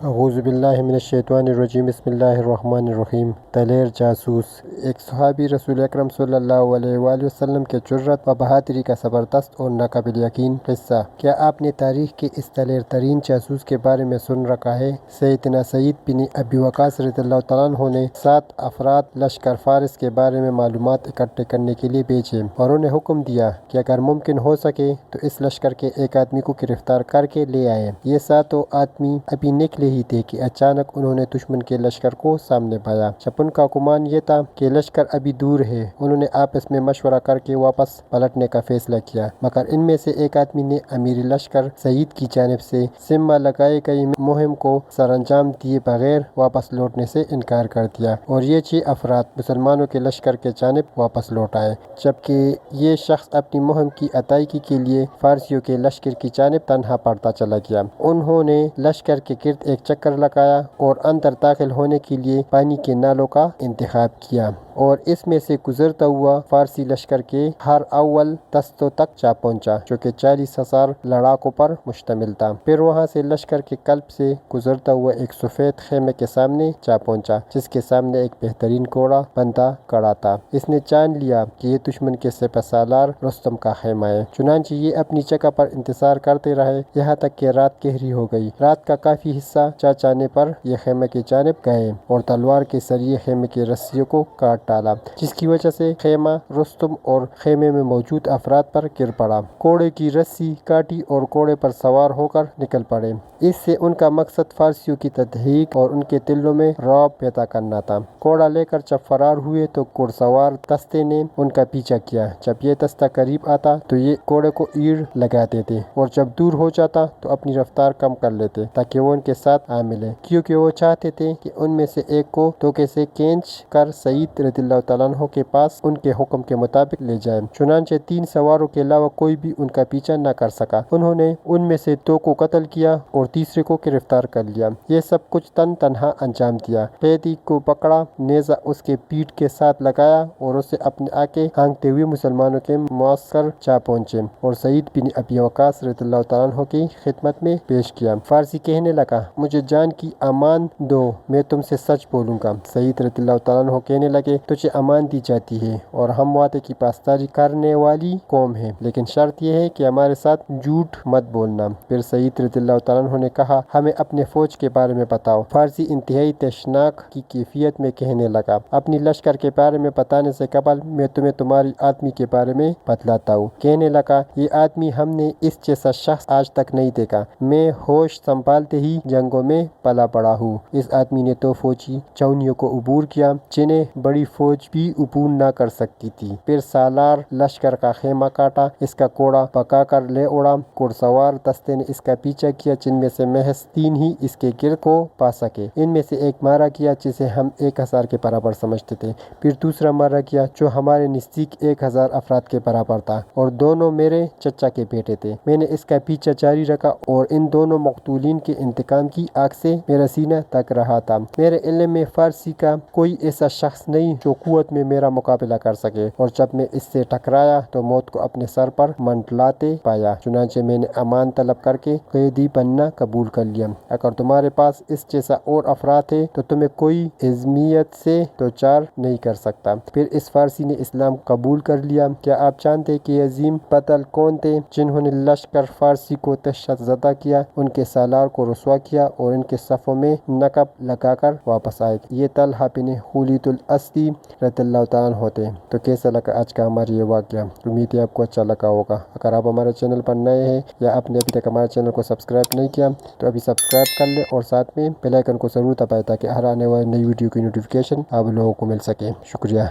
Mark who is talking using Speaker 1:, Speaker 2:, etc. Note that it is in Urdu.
Speaker 1: اعوذ باللہ من الشیطان الرجیم بسم اللہ الرحمن الرحیم۔ دلیر جاسوس۔ ایک صحابی رسول اکرم صلی اللہ علیہ وآلہ وسلم کے جرأت و بہادری کا زبردست اور ناقابل یقین قصہ۔ کیا آپ نے تاریخ کے اس دلیر ترین جاسوس کے بارے میں سن رکھا ہے؟ سیدنا سعید بن ابی وقاص رضی اللہ تعالیٰ عنہ نے 7 افراد لشکر فارس کے بارے میں معلومات اکٹھے کرنے کے لیے بھیجے اور انہیں حکم دیا کہ اگر ممکن ہو سکے تو اس لشکر کے ایک آدمی کو گرفتار کر کے لے آئے۔ یہ 7 آدمی ابھی نکلے ہی تھے کہ اچانک انہوں نے دشمن کے لشکر کو سامنے پایا۔ جب ان کا گمان یہ تھا کہ لشکر ابھی دور ہے، انہوں نے آپس میں مشورہ کر کے واپس پلٹنے کا فیصلہ کیا، مگر ان میں سے ایک آدمی نے امیر لشکر سعید کی جانب سے ذمہ لگائی گئی مہم کو سر انجام دیے بغیر واپس لوٹنے سے انکار کر دیا اور یہ 6 افراد مسلمانوں کے لشکر کے جانب واپس لوٹ آئے، جبکہ یہ شخص اپنی مہم کی ادائیگی کے لیے فارسیوں کے لشکر کی جانب تنہا پڑتا چلا گیا۔ انہوں نے لشکر کے گرد ایک چکر لگایا اور اندر داخل ہونے کے لیے پانی کے نالوں کا انتخاب کیا اور اس میں سے گزرتا ہوا فارسی لشکر کے ہر اول دستوں تک جا پہنچا، جو کہ 40,000 لڑاکوں پر مشتمل تھا۔ پھر وہاں سے لشکر کے قلب سے گزرتا ہوا ایک سفید خیمے کے سامنے جا پہنچا، جس کے سامنے ایک بہترین گھوڑا بندھا کھڑا تھا۔ اس نے جان لیا کہ یہ دشمن کے سپہ سالار رستم کا خیمہ ہے، چنانچہ یہ اپنی جگہ پر انتظار کرتے رہے یہاں تک کہ رات گہری ہو گئی۔ رات کا کافی حصہ چا جانے پر یہ خیمے کی جانب گئے اور تلوار کے ذریعے خیمے کی رسیوں کو کاٹ ڈالا، جس کی وجہ سے خیمہ رستم اور خیمے میں موجود افراد پر گر پڑا۔ گھوڑے کی رسی کاٹی اور گھوڑے پر سوار ہو کر نکل پڑے۔ اس سے ان کا مقصد فارسیوں کی تضحیک اور ان کے دلوں میں رعب پیدا کرنا تھا۔ گھوڑا لے کر جب فرار ہوئے تو گھڑ سوار دستے نے ان کا پیچھا کیا۔ جب یہ دستہ قریب آتا تو یہ گھوڑے کو ایڑ لگا دیتے اور جب دور ہو جاتا تو اپنی رفتار کم کر لیتے تاکہ وہ ان کے ساتھ آ ملے، کیونکہ وہ چاہتے تھے کہ ان میں سے ایک کو دھوکے سے کھینچ کر سعید رضی اللہ تعالیٰ عنہ کے پاس ان کے حکم کے مطابق لے جائے۔ چنانچہ 3 سواروں کے علاوہ کوئی بھی ان کا پیچھا نہ کر سکا۔ انہوں نے ان میں سے 2 کو قتل کیا اور تیسرے کو گرفتار کر لیا۔ یہ سب کچھ تنہا انجام دیا۔ قیدی کو پکڑا، نیزہ اس کے پیٹھ کے ساتھ لگایا اور اسے اپنے آگے ہانکتے ہوئے مسلمانوں کے معسکر جا پہنچے اور سعید بن ابی وقاص رضی اللہ تعالیٰ عنہ کی خدمت میں پیش کیا۔ فارسی کہنے لگا، مجھے جان کی امان دو، میں تم سے سچ بولوں گا۔ سعید رضی اللہ تعالیٰ عنہ کہنے لگے، تجھے امان دی جاتی ہے اور ہم وعدے کی پاسداری کرنے والی قوم ہیں، لیکن شرط یہ ہے کہ ہمارے ساتھ جھوٹ مت بولنا۔ پھر سعید رضی اللہ تعالیٰ عنہ نے کہا، ہمیں اپنے فوج کے بارے میں بتاؤ۔ فارسی انتہائی تشناک کی کیفیت میں کہنے لگا، اپنی لشکر کے بارے میں بتانے سے قبل میں تمہیں تمہاری آدمی کے بارے میں بتلاتا ہوں۔ کہنے لگا، یہ آدمی ہم نے اس جیسا شخص آج تک نہیں دیکھا، میں ہوش سنبھالتے ہی جنگوں میں پلا بڑا ہوں۔ اس آدمی نے 2 فوجی چھاؤنیوں کو عبور کیا جنہیں بڑی فوج بھی عبور نہ کر سکتی تھی۔ پھر سالار لشکر کا خیمہ کاٹا، اس کا گھوڑا بھگا کر لے اڑا۔ گھڑ سوار دستے نے اس کا پیچھا کیا، جن میں سے محض 3 ہی اس کے گرد کو پا سکے۔ ان میں سے ایک مارا گیا جسے ہم 1000 کے برابر سمجھتے تھے، پھر دوسرا مارا گیا جو ہمارے نزدیک 1000 افراد کے برابر تھا اور دونوں میرے چچا کے بیٹے تھے۔ میں نے اس کا پیچھا جاری رکھا اور ان دونوں مقتولین کے انتقام کی آگ سے میرا سینہ تک رہا تھا۔ میرے علم میں فارسی کا کوئی ایسا شخص نہیں جو قوت میں میرا مقابلہ کر سکے، اور جب میں اس سے ٹکرایا تو موت کو اپنے سر پر منڈلاتے پایا، چنانچہ میں نے امان طلب کر کے قیدی بننا قبول کر لیا۔ اگر تمہارے پاس اس جیسا اور افراد ہے تو تمہیں کوئی عظمیت سے دوچار نہیں کر سکتا۔ پھر اس فارسی نے اسلام قبول کر لیا۔ کیا آپ جانتے کہ یہ عظیم بطل کون تھے جنہوں نے لشکر فارسی کو دہشت زدہ کیا، ان کے سالار کو رسوا کیا اور ان کے صفوں میں نقب لگا کر واپس آئے؟ یہ طلحہ بن خولید الاسدی رضی اللہ تعالیٰ عنہ ہوتے ہیں۔ تو کیسا لگا آج کا ہمارا یہ واقعہ؟ امید ہے آپ کو اچھا لگا ہوگا۔ اگر آپ ہمارے چینل پر نئے ہیں یا آپ نے ابھی تک ہمارے چینل کو سبسکرائب نہیں کیا تو ابھی سبسکرائب کر لیں اور ساتھ میں بیل آئیکن کو ضرور دبائیں تاکہ ہر آنے والی نئی ویڈیو کی نوٹیفیکیشن آپ لوگوں کو مل سکے۔ شکریہ۔